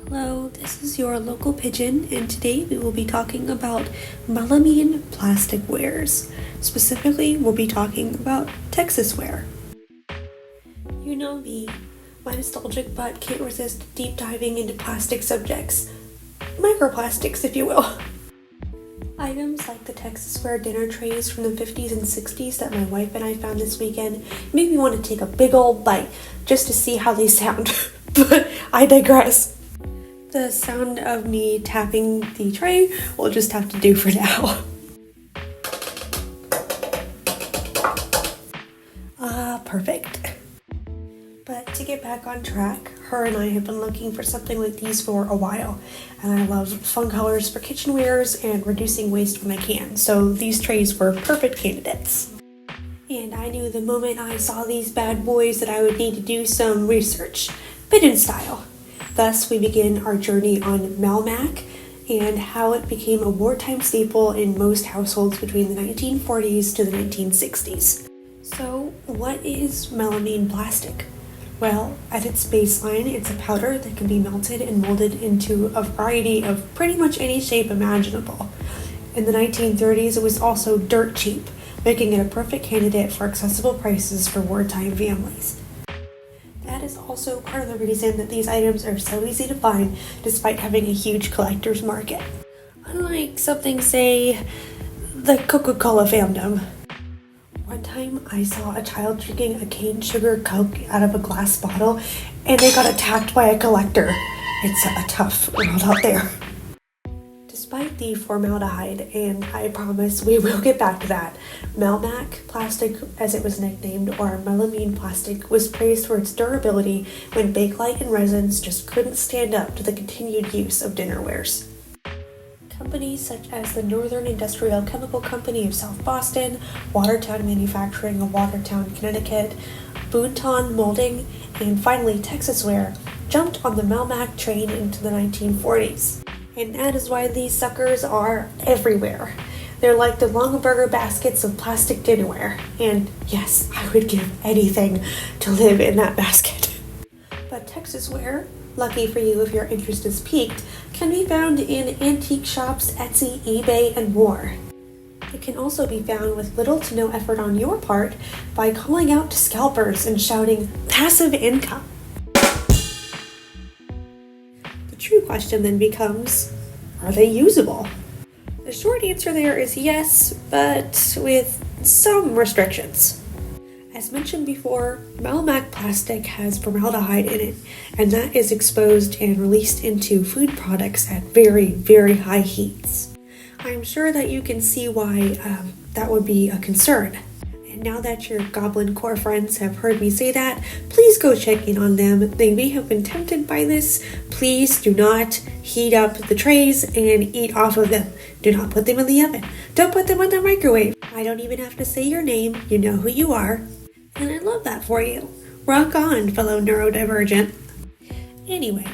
Hello, this is your local Pigeon, and today we will be talking about melamine plastic wares. Specifically, we'll be talking about Texas Ware. You know me, my nostalgic butt can't resist deep diving into plastic subjects. Microplastics, if you will. Items like the Texas Ware dinner trays from the 50s and 60s that my wife and I found this weekend made me want to take a big old bite just to see how they sound. But I digress. The sound of me tapping the tray will just have to do for now. Perfect. But to get back on track, her and I have been looking for something like these for a while, and I love fun colors for kitchenwares and reducing waste when I can, so these trays were perfect candidates. And I knew the moment I saw these bad boys that I would need to do some research, Pigeon style. Thus, we begin our journey on Melmac and how it became a wartime staple in most households between the 1940s to the 1960s. So, what is melamine plastic? Well, at its baseline, it's a powder that can be melted and molded into a variety of pretty much any shape imaginable. In the 1930s, it was also dirt cheap, making it a perfect candidate for accessible prices for wartime families. That is also part of the reason that these items are so easy to find despite having a huge collector's market. Unlike something, say, the Coca-Cola fandom. One time I saw a child drinking a cane sugar Coke out of a glass bottle and they got attacked by a collector. It's a tough world out there. Despite the formaldehyde, and I promise we will get back to that, Melmac plastic, as it was nicknamed, or melamine plastic, was praised for its durability when bakelite and resins just couldn't stand up to the continued use of dinnerwares. Companies such as the Northern Industrial Chemical Company of South Boston, Watertown Manufacturing of Watertown, Connecticut, Boonton Molding, and finally Texas Ware jumped on the Melmac train into the 1940s. And that is why these suckers are everywhere. They're like the Longaberger baskets of plastic dinnerware. And yes, I would give anything to live in that basket. But Texas Ware, lucky for you if your interest is piqued, can be found in antique shops, Etsy, eBay, and more. It can also be found with little to no effort on your part by calling out to scalpers and shouting, "Passive income." The true question then becomes, are they usable? The short answer there is yes, but with some restrictions. As mentioned before, Melmac plastic has formaldehyde in it, and that is exposed and released into food products at very, very high heats. I'm sure that you can see why that would be a concern. And now that your Goblin Core friends have heard me say that, please go check in on them. They may have been tempted by this. Please do not heat up the trays and eat off of them. Do not put them in the oven. Don't put them in the microwave. I don't even have to say your name. You know who you are. And I love that for you. Rock on, fellow neurodivergent. Anyway,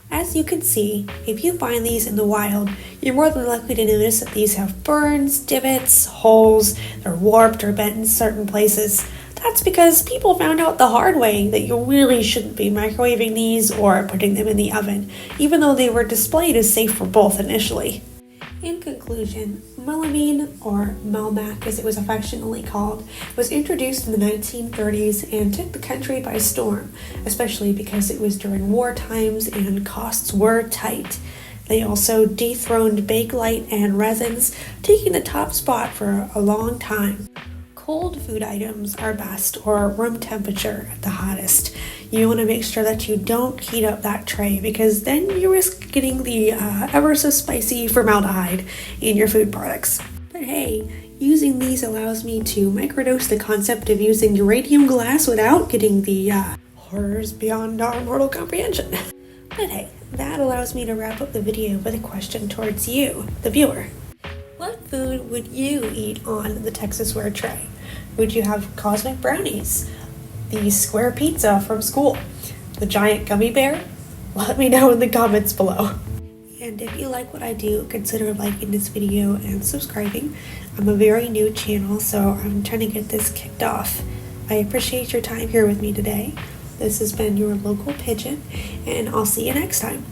as you can see, if you find these in the wild, you're more than likely to notice that these have burns, divots, holes, they're warped or bent in certain places. That's because people found out the hard way that you really shouldn't be microwaving these or putting them in the oven, even though they were displayed as safe for both initially. In conclusion, melamine, or Melmac as it was affectionately called, was introduced in the 1930s and took the country by storm, especially because it was during war times and costs were tight. They also dethroned bakelite and resins, taking the top spot for a long time. Cold food items are best, or room temperature at the hottest. You want to make sure that you don't heat up that tray because then you risk getting the ever so spicy formaldehyde in your food products. But hey, using these allows me to microdose the concept of using uranium glass without getting the horrors beyond our mortal comprehension. But hey, that allows me to wrap up the video with a question towards you, the viewer. What food would you eat on the Texas Ware tray? Would you have cosmic brownies? The square pizza from school? The giant gummy bear? Let me know in the comments below. And if you like what I do, consider liking this video and subscribing. I'm a very new channel, so I'm trying to get this kicked off. I appreciate your time here with me today. This has been your local Pigeon, and I'll see you next time.